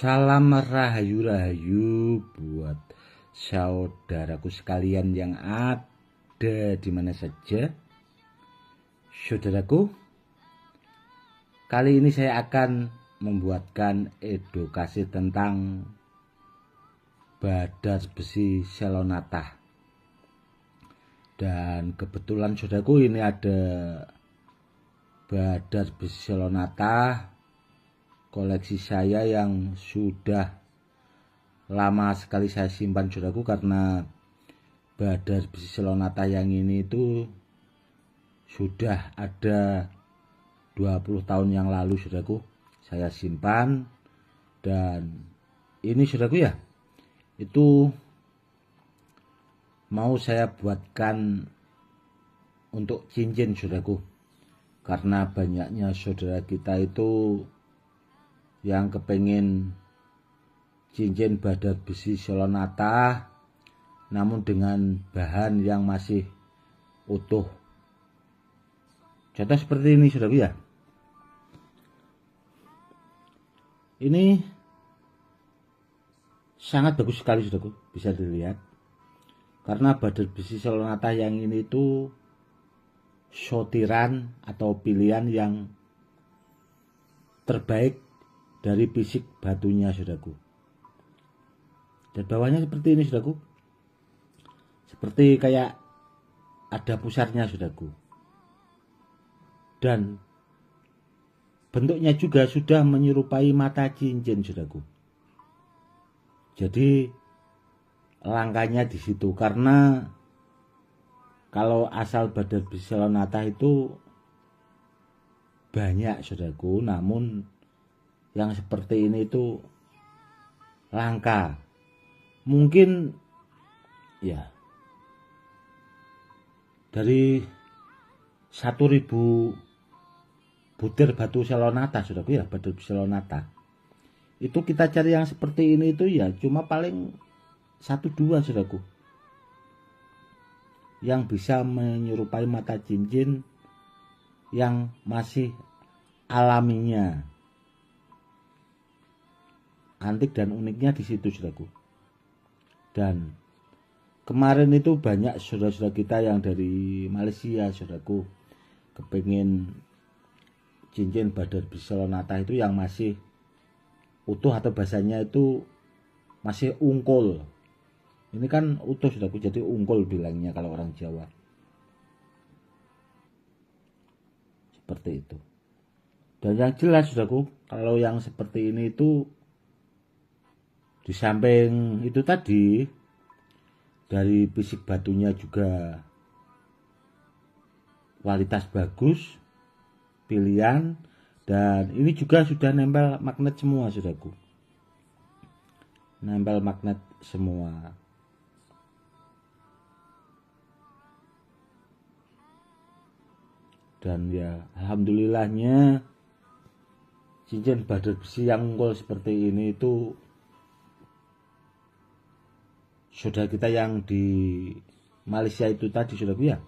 Salam rahayu-rahayu buat saudaraku sekalian yang ada di mana saja. Saudaraku, kali ini saya akan membuatkan edukasi tentang badar besi selonata. Dan kebetulan saudaraku ini ada badar besi selonata koleksi saya yang sudah lama sekali saya simpan saudaraku, karena badar besi selonata yang ini itu sudah ada 20 tahun yang lalu saudaraku saya simpan. Dan ini saudaraku ya, itu mau saya buatkan untuk cincin saudaraku, karena banyaknya saudara kita itu yang kepengen cincin badar besi selonata namun dengan bahan yang masih utuh. Contoh seperti ini saudaraku ya. Ini sangat bagus sekali saudaraku, bisa dilihat. Karena badar besi selonata yang ini itu sortiran atau pilihan yang terbaik dari fisik batunya saudaraku. Dan bawahnya seperti ini saudaraku, seperti kayak ada pusarnya saudaraku. Dan bentuknya juga sudah menyerupai mata cincin saudaraku. Jadi langkahnya di situ, karena kalau asal badar besi selonata itu banyak saudaraku, namun yang seperti ini itu langka. Mungkin ya dari 1000 butir batu selonata saudaraku ya, badar besi selonata itu kita cari yang seperti ini itu ya cuma paling 1-2 saudaraku yang bisa menyerupai mata cincin yang masih alaminya. Antik dan uniknya di situ saudaraku. Dan kemarin itu banyak saudara-saudara kita yang dari Malaysia saudaraku kepengen cincin badar besi selonata itu yang masih utuh, atau bahasanya itu masih ungkul. Ini kan utuh saudaraku, jadi ungkul bilangnya kalau orang Jawa. Seperti itu. Dan yang jelas saudaraku, kalau yang seperti ini itu di samping itu tadi dari fisik batunya juga kualitas bagus, pilihan, dan ini juga sudah nempel magnet semua saudaraku. Nempel magnet semua. Dan ya alhamdulillahnya cincin badar besi yang unggul seperti ini itu saudara kita yang di Malaysia itu tadi saudaraku ya,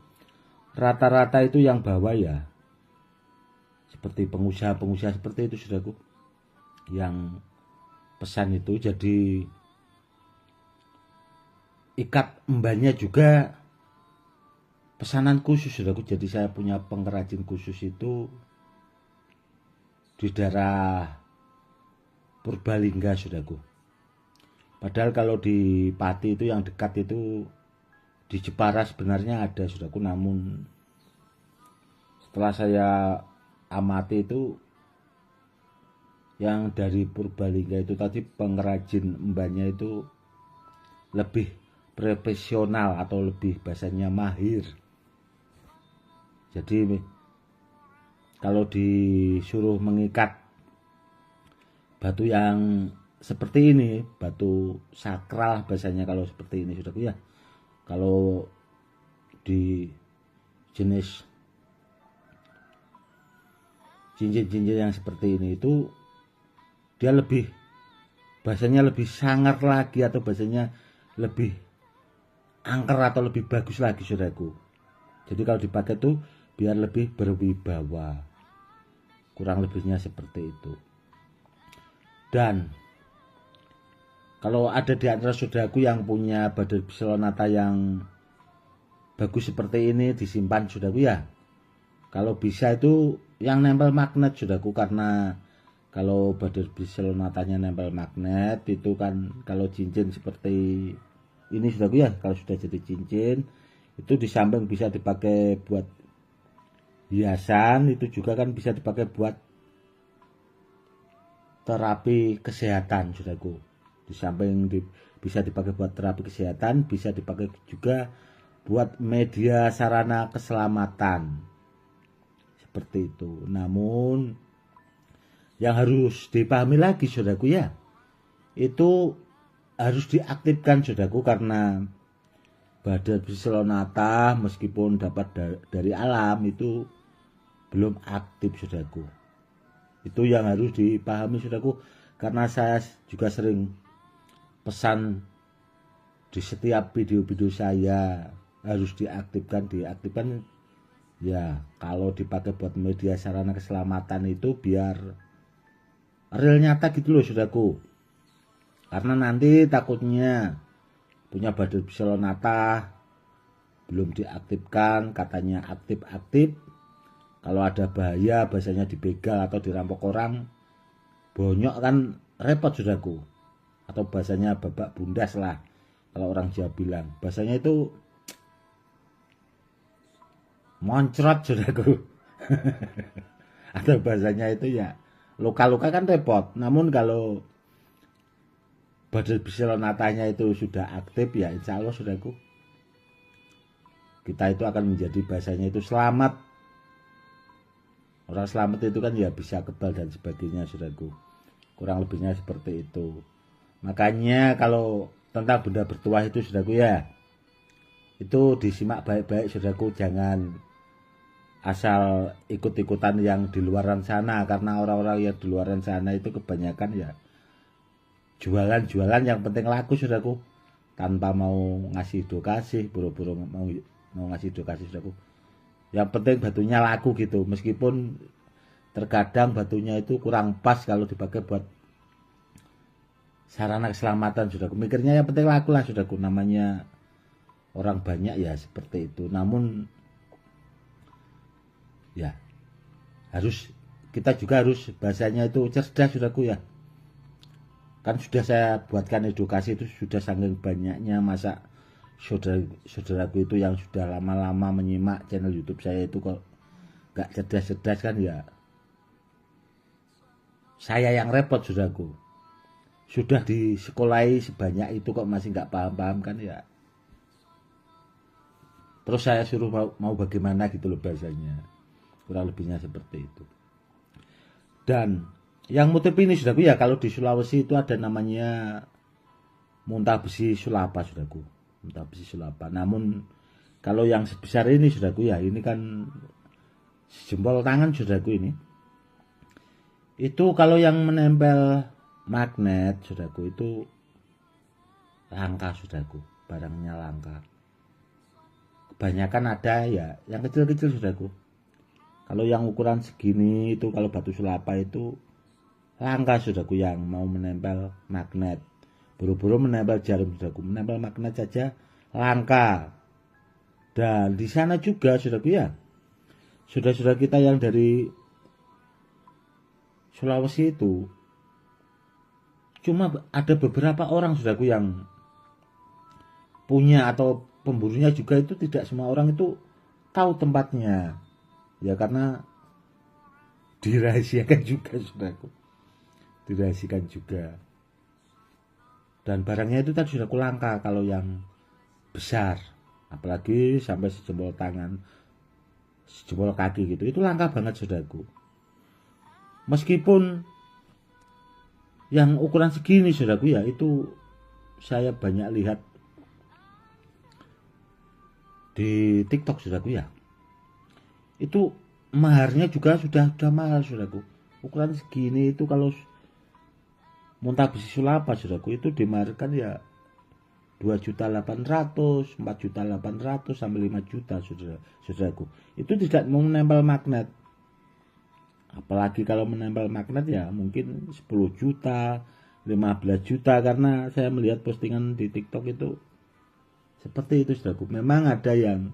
rata-rata itu yang bawa ya seperti pengusaha-pengusaha seperti itu saudaraku yang pesan itu. Jadi ikat embannya juga pesanan khusus saudaraku. Jadi saya punya pengrajin khusus itu di daerah Purbalingga saudaraku. Padahal kalau di Pati itu yang dekat itu di Jepara sebenarnya ada saudaraku, namun setelah saya amati itu yang dari Purbalingga itu tadi pengrajin embannya itu lebih profesional atau lebih bahasanya mahir. Jadi kalau disuruh mengikat batu yang seperti ini, batu sakral bahasanya kalau seperti ini saudaraku ya. Kalau di jenis cincin-cincin yang seperti ini itu dia lebih bahasanya lebih sangar lagi, atau bahasanya lebih angker atau lebih bagus lagi saudaraku. Jadi kalau dipakai tuh biar lebih berwibawa, kurang lebihnya seperti itu. Dan Kalau ada di antara saudaraku yang punya badut biselonata yang bagus seperti ini, disimpan saudaraku ya. Kalau bisa itu yang nempel magnet saudaraku, karena kalau badut biselonatanya nempel magnet itu kan kalau cincin seperti ini saudaraku ya, kalau sudah jadi cincin itu di samping bisa dipakai buat hiasan, itu juga kan bisa dipakai buat terapi kesehatan saudaraku. Di samping bisa dipakai buat terapi kesehatan, bisa dipakai juga buat media sarana keselamatan seperti itu. Namun yang harus dipahami lagi saudaraku ya, itu harus diaktifkan saudaraku, karena badut biselonata meskipun dapat dari alam itu belum aktif saudaraku. Itu yang harus dipahami saudaraku, karena saya juga sering pesan di setiap video-video saya harus diaktifkan ya. Kalau dipakai buat media sarana keselamatan itu biar real nyata gitu loh saudaraku, karena nanti takutnya punya badut biselonata belum diaktifkan, katanya aktif-aktif, kalau ada bahaya bahasanya dibegal atau dirampok orang, bonyok kan repot saudaraku, atau bahasanya babak bundas lah kalau orang Jawa bilang, bahasanya itu moncrot saudaraku. Atau bahasanya itu ya luka-luka kan repot. Namun kalau badut biselonatanya itu sudah aktif ya insya Allah saudaraku, kita itu akan menjadi bahasanya itu selamat. Orang selamat itu kan ya bisa kebal dan sebagainya saudaraku, kurang lebihnya seperti itu. Makanya kalau tentang benda bertuah itu saudaraku ya, itu disimak baik-baik saudaraku, jangan asal ikut-ikutan yang di luaran sana, karena orang-orang yang di luaran sana itu kebanyakan ya jualan-jualan yang penting laku saudaraku, tanpa mau ngasih edukasi, buru-buru mau ngasih edukasi saudaraku. Yang penting batunya laku gitu, meskipun terkadang batunya itu kurang pas kalau dipakai buat sarana keselamatan saudaraku. Mikirnya yang penting laku lah saudaraku, namanya orang banyak ya seperti itu. Namun ya kita juga harus bahasanya itu cerdas saudaraku ya. Kan sudah saya buatkan edukasi itu sudah saking banyaknya, masa saudaraku itu yang sudah lama-lama menyimak channel YouTube saya itu kok gak cerdas-cerdas kan ya. Saya yang repot saudaraku. Sudah disekolahi sebanyak itu kok masih gak paham-paham kan ya. Terus saya suruh mau bagaimana gitu loh bahasanya. Kurang lebihnya seperti itu. Dan yang motif ini saudaraku ya, kalau di Sulawesi itu ada namanya muntah besi sulapa saudaraku. Muntah besi sulapa. Namun kalau yang sebesar ini saudaraku ya, ini kan jempol tangan saudaraku ini. Itu kalau yang menempel magnet saudaraku itu langka saudaraku, barangnya langka. Kebanyakan ada ya yang kecil-kecil saudaraku. Kalau yang ukuran segini itu, kalau batu sulapa itu langka saudaraku yang mau menempel magnet. Buru-buru menempel jarum saudaraku, menempel magnet saja langka. Dan di sana juga saudaraku ya, saudara-saudara kita yang dari Sulawesi itu cuma ada beberapa orang saudaraku yang punya, atau pemburunya juga itu tidak semua orang itu tahu tempatnya. Ya karena dirahasiakan juga saudaraku. Dirahasiakan juga. Dan barangnya itu tadi sudah langka kalau yang besar, apalagi sampai sejempol tangan, sejempol kaki gitu, itu langka banget saudaraku. Meskipun yang ukuran segini saudaraku ya, itu saya banyak lihat di TikTok saudaraku ya, itu maharnya juga sudah mahal saudaraku. Ukuran segini itu kalau muntah besi sulapa saudaraku itu dimaharkan ya 2.800.000, 4.800.000 sampai 5 juta saudaraku. Itu tidak mau menempel magnet. Apalagi kalau menempel magnet ya mungkin 10 juta, 15 juta, karena saya melihat postingan di TikTok itu seperti itu saudaraku. Memang ada yang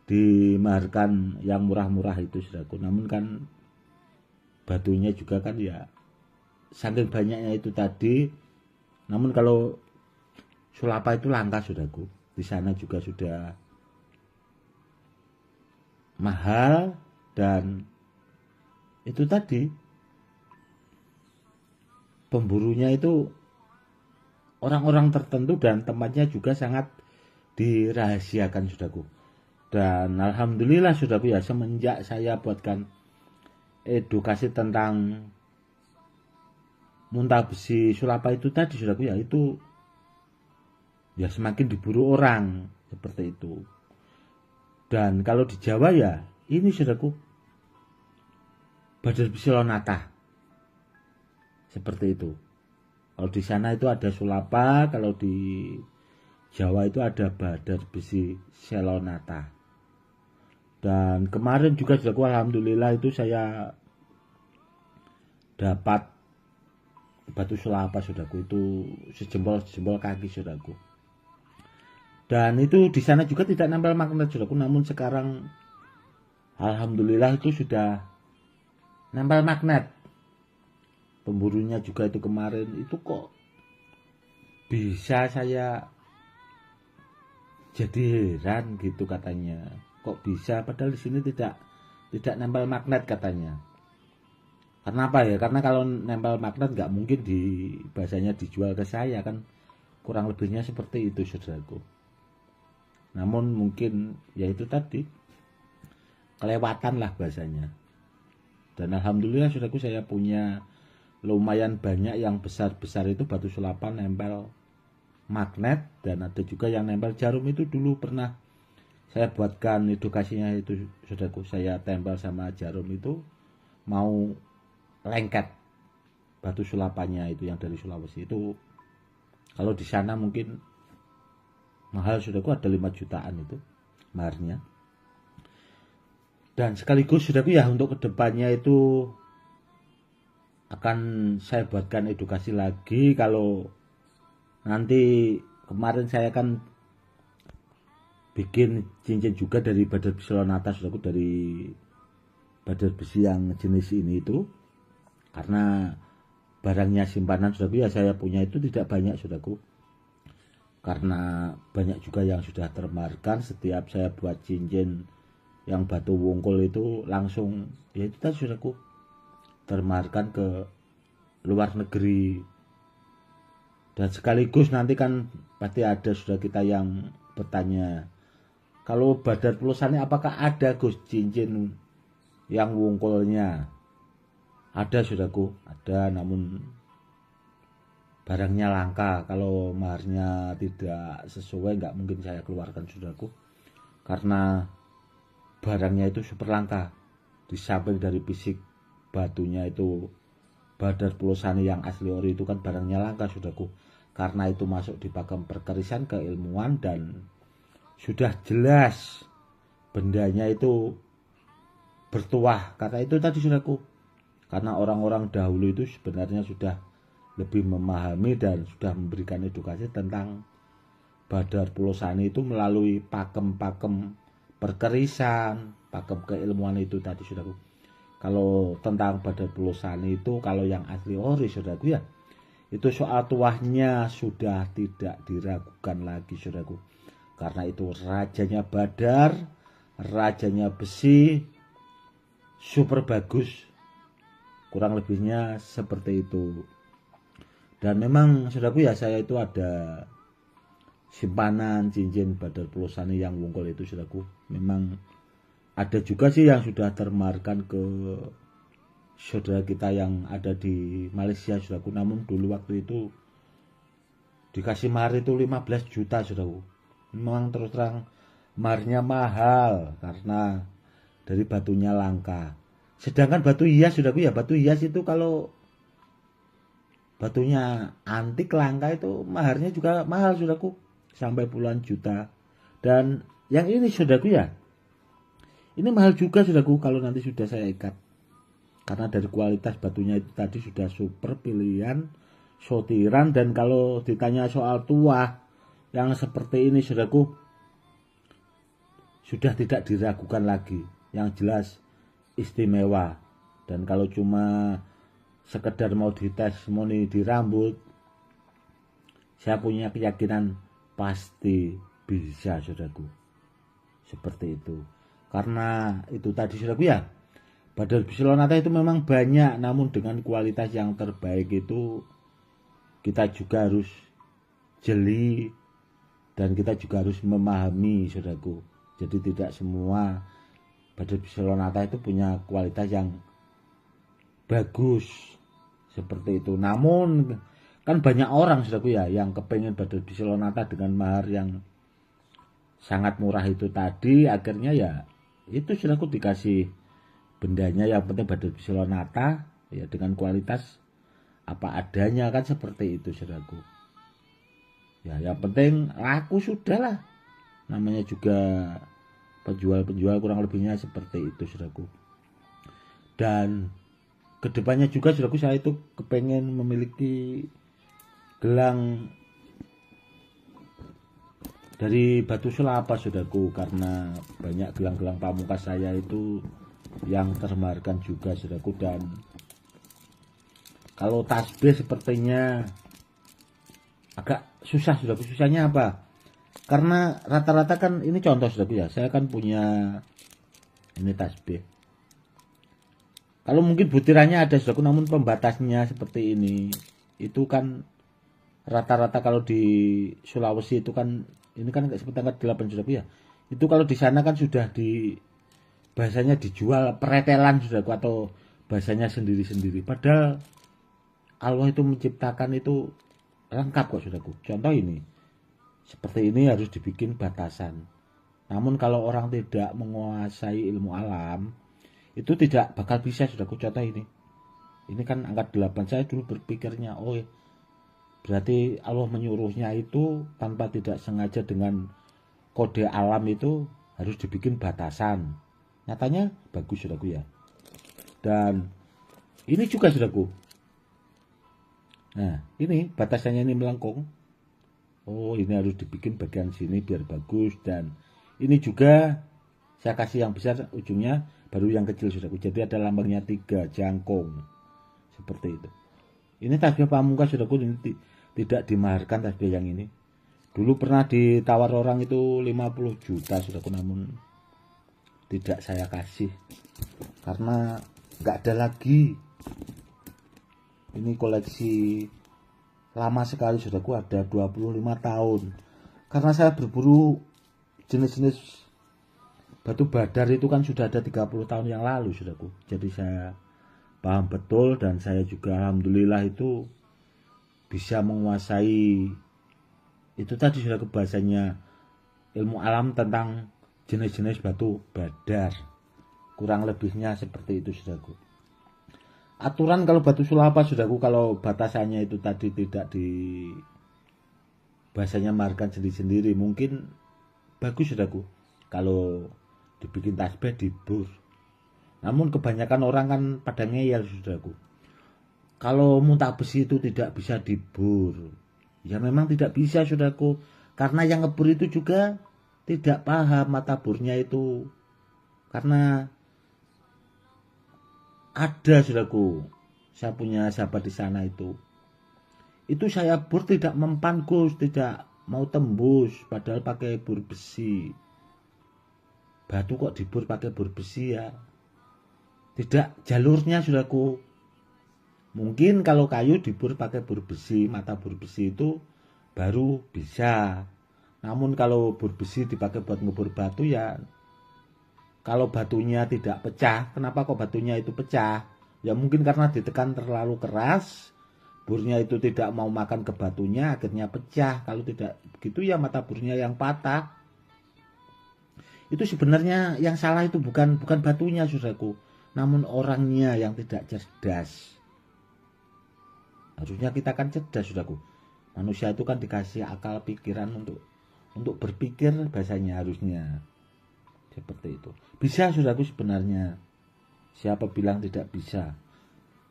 dimaharkan yang murah-murah itu saudaraku, namun kan batunya juga kan ya saking banyaknya itu tadi. Namun kalau sulapa itu langka saudaraku, di sana juga sudah mahal, dan itu tadi pemburunya itu orang-orang tertentu dan tempatnya juga sangat dirahasiakan saudaraku. Dan alhamdulillah saudaraku ya, semenjak saya buatkan edukasi tentang muntah besi sulapa itu tadi saudaraku ya, itu ya semakin diburu orang seperti itu. Dan kalau di Jawa ya ini saudaraku, badar besi Lonata seperti itu. Kalau di sana itu ada sulapa, kalau di Jawa itu ada badar besi Selonata. Dan kemarin juga saudaraku, alhamdulillah itu saya dapat batu sulapa saudaraku, itu sejempol kaki saudaraku. Dan itu di sana juga tidak nempel magnet saudaraku, namun sekarang alhamdulillah itu sudah nempel magnet. Pemburunya juga itu kemarin itu kok bisa, saya jadi heran gitu katanya. Kok bisa padahal di sini tidak nempel magnet katanya. Karena apa ya? Karena kalau nempel magnet nggak mungkin di bahasanya dijual ke saya kan, kurang lebihnya seperti itu saudaraku. Namun mungkin ya itu tadi kelewatan lah bahasanya. Dan alhamdulillah saudaraku, saya punya lumayan banyak yang besar-besar itu batu sulapa nempel magnet, dan ada juga yang nempel jarum. Itu dulu pernah saya buatkan edukasinya itu saudaraku, saya tempel sama jarum itu mau lengket batu sulapanya itu yang dari Sulawesi itu. Kalau di sana mungkin mahal saudaraku, ada 5 jutaan itu maharnya. Dan sekaligus saudaraku ya, untuk kedepannya itu akan saya buatkan edukasi lagi. Kalau nanti kemarin saya kan bikin cincin juga dari badar besi Lonata saudaraku, dari badar besi yang jenis ini itu, karena barangnya simpanan saudaraku ya, saya punya itu tidak banyak saudaraku, karena banyak juga yang sudah termaharkan. Setiap saya buat cincin yang batu wungkul itu langsung ya itu tadi saudaraku, termaharkan ke luar negeri. Dan sekaligus nanti kan pasti ada saudara kita yang bertanya, kalau badar pulusannya apakah ada Gus cincin yang wungkulnya? Ada saudaraku, ada, namun barangnya langka. Kalau maharnya tidak sesuai nggak mungkin saya keluarkan saudaraku, karena barangnya itu super langka. Di samping dari fisik batunya itu, badar pulosani yang asli ori itu kan barangnya langka saudaraku, karena itu masuk di pakem perkerisan keilmuan, dan sudah jelas bendanya itu bertuah. Karena itu tadi saudaraku, karena orang-orang dahulu itu sebenarnya sudah lebih memahami dan sudah memberikan edukasi tentang badar pulosani itu melalui pakem-pakem perkerisan, pakem keilmuan itu tadi saudaraku. Kalau tentang badar pulosani itu, kalau yang asli ori saudaraku ya, itu soal tuahnya sudah tidak diragukan lagi saudaraku, karena itu rajanya badar, rajanya besi, super bagus, kurang lebihnya seperti itu. Dan memang saudaraku ya, saya itu ada simpanan cincin badar pulosani yang wungkul itu saudaraku. Memang ada juga sih yang sudah termaharkan ke saudara kita yang ada di Malaysia saudaraku, namun dulu waktu itu dikasih mahar itu 15 juta saudaraku. Memang terus terang maharnya mahal karena dari batunya langka. Sedangkan batu hias saudaraku ya, batu hias itu kalau batunya antik langka itu maharnya juga mahal saudaraku, sampai puluhan juta. Dan yang ini saudaraku ya, ini mahal juga saudaraku kalau nanti sudah saya ikat, karena dari kualitas batunya itu tadi sudah super pilihan, sortiran. Dan kalau ditanya soal tuah yang seperti ini, saudaraku, sudah tidak diragukan lagi, yang jelas istimewa. Dan kalau cuma sekedar mau ditestimoni di rambut, saya punya keyakinan pasti bisa, saudaraku, seperti itu. Karena itu tadi, saudaraku, ya, badal bisolonata itu memang banyak, namun dengan kualitas yang terbaik itu kita juga harus jeli, dan kita juga harus memahami, saudaraku. Jadi tidak semua badal bisolonata itu punya kualitas yang bagus seperti itu. Namun kan banyak orang, saudaraku, ya, yang kepengen badal bisolonata dengan mahar yang sangat murah itu tadi. Akhirnya ya itu, saudaraku, dikasih bendanya, yang penting badal bisolonata ya dengan kualitas apa adanya, kan seperti itu, saudaraku. Ya yang penting laku, sudah lah. Namanya juga penjual kurang lebihnya seperti itu, saudaraku. Dan kedepannya juga, saudaraku, saya itu kepengen memiliki gelang dari batu selapa, saudaraku, karena banyak gelang-gelang pamungkas saya itu yang termaharkan juga, saudaraku. Dan kalau tasbih sepertinya agak susah, saudaraku. Susahnya apa? Karena rata-rata kan ini contoh, saudaraku, ya, saya kan punya ini tasbih. Kalau mungkin butirannya ada, saudaraku, namun pembatasnya seperti ini. Itu kan rata-rata kalau di Sulawesi itu kan, ini kan seperti tanggal 8, saudaraku, ya. Itu kalau di sana kan sudah di bahasanya dijual peretelan, saudaraku, atau bahasanya sendiri-sendiri. Padahal Allah itu menciptakan itu lengkap kok, saudaraku. Contoh ini, seperti ini harus dibikin batasan. Namun kalau orang tidak menguasai ilmu alam, itu tidak bakal bisa, saudaraku. Contoh ini kan angka 8. Saya dulu berpikirnya, oh berarti Allah menyuruhnya itu tanpa tidak sengaja dengan kode alam itu harus dibikin batasan. Nyatanya bagus, saudaraku, ya. Dan ini juga, saudaraku. Nah, ini batasannya ini melengkung. Oh, ini harus dibikin bagian sini biar bagus. Dan ini juga saya kasih yang besar ujungnya, baru yang kecil, saudaraku. Jadi ada lambangnya 3 jangkung. Seperti itu. Ini tasbih pamungkas, saudaraku, ini tidak dimaharkan tasbih yang ini. Dulu pernah ditawar orang itu 50 juta, saudaraku, namun tidak saya kasih. Karena nggak ada lagi. Ini koleksi lama sekali, saudaraku, ada 25 tahun. Karena saya berburu jenis-jenis batu badar itu kan sudah ada 30 tahun yang lalu, saudaraku. Jadi saya paham betul, dan saya juga alhamdulillah itu bisa menguasai itu tadi, saudaraku, bahasanya ilmu alam tentang jenis-jenis batu badar. Kurang lebihnya seperti itu, saudaraku. Aturan kalau batu sulapa, saudaraku, kalau batasannya itu tadi tidak di bahasanya maharkan sendiri-sendiri, mungkin bagus, saudaraku, kalau dibikin tasbih dibur. Namun kebanyakan orang kan pada ngeyel, saudaraku. Kalau muntah besi itu tidak bisa dibur. Ya memang tidak bisa, saudaraku. Karena yang ngebur itu juga tidak paham mata burnya itu. Karena ada, saudaraku, saya punya sahabat di sana itu saya bur tidak mempan, Gus, tidak mau tembus, padahal pakai bur besi. Batu kok dibur pakai bur besi, ya tidak jalurnya, saudaraku. Mungkin kalau kayu dibur pakai bur besi, mata bur besi itu baru bisa. Namun kalau bur besi dipakai buat ngebur batu, ya kalau batunya tidak pecah. Kenapa kok batunya itu pecah? Ya mungkin karena ditekan terlalu keras, burnya itu tidak mau makan ke batunya, akhirnya pecah. Kalau tidak begitu, ya mata burnya yang patah. Itu sebenarnya yang salah itu bukan batunya, saudaraku, namun orangnya yang tidak cerdas. Harusnya kita kan cerdas, saudaraku. Manusia itu kan dikasih akal pikiran untuk berpikir, bahasanya harusnya seperti itu. Bisa, saudaraku, sebenarnya. Siapa bilang tidak bisa?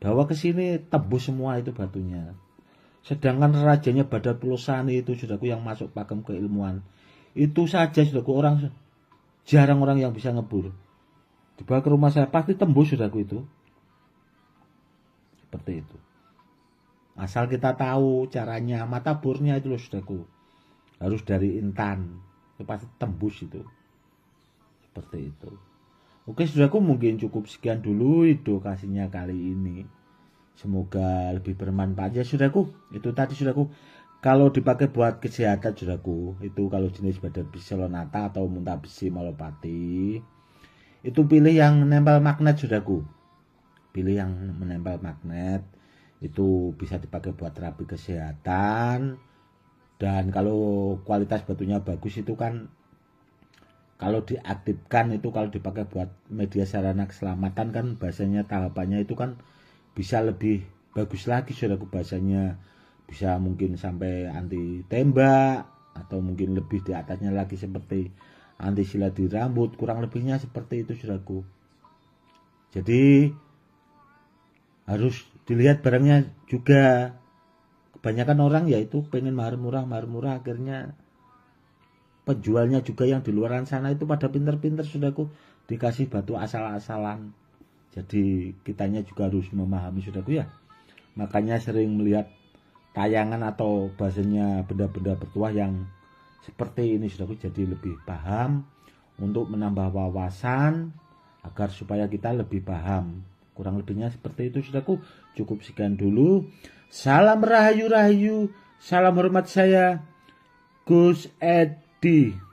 Bawa ke sini, tembus semua itu batunya. Sedangkan rajanya Badar Pulosani itu saudaraku yang masuk pakem keilmuan. Itu saja saudaraku jarang orang yang bisa ngebur. Dibawa ke rumah saya pasti tembus saudaraku itu. Seperti itu. Asal kita tahu caranya, mata burnya itu loh saudaraku. Harus dari intan. Itu pasti tembus itu. Seperti itu. Oke saudaraku, mungkin cukup sekian dulu edukasinya kali ini. Semoga lebih bermanfaat ya saudaraku. Itu tadi saudaraku. Kalau dipakai buat kesehatan saudaraku, itu kalau jenis badar besi lonata atau muntah besi malopati, itu pilih yang nempel magnet saudaraku. Pilih yang menempel magnet. Itu bisa dipakai buat terapi kesehatan. Dan kalau kualitas batunya bagus itu kan, kalau diaktifkan itu kalau dipakai buat media sarana keselamatan kan bahasanya tahapannya itu kan bisa lebih bagus lagi saudaraku, bahasanya bisa mungkin sampai anti tembak atau mungkin lebih di atasnya lagi seperti anti silat di rambut, kurang lebihnya seperti itu saudaraku. Jadi harus dilihat barangnya juga. Kebanyakan orang yaitu pengen mahar murah akhirnya penjualnya juga yang di luaran sana itu pada pinter-pinter saudaraku, dikasih batu asal-asalan. Jadi kitanya juga harus memahami saudaraku ya. Makanya sering melihat tayangan atau bahasanya benda-benda bertuah yang seperti ini saudaraku, jadi lebih paham untuk menambah wawasan agar supaya kita lebih paham. Kurang lebihnya seperti itu saudaraku. Cukup sekian dulu. Salam rahayu, salam hormat saya Gus Edi.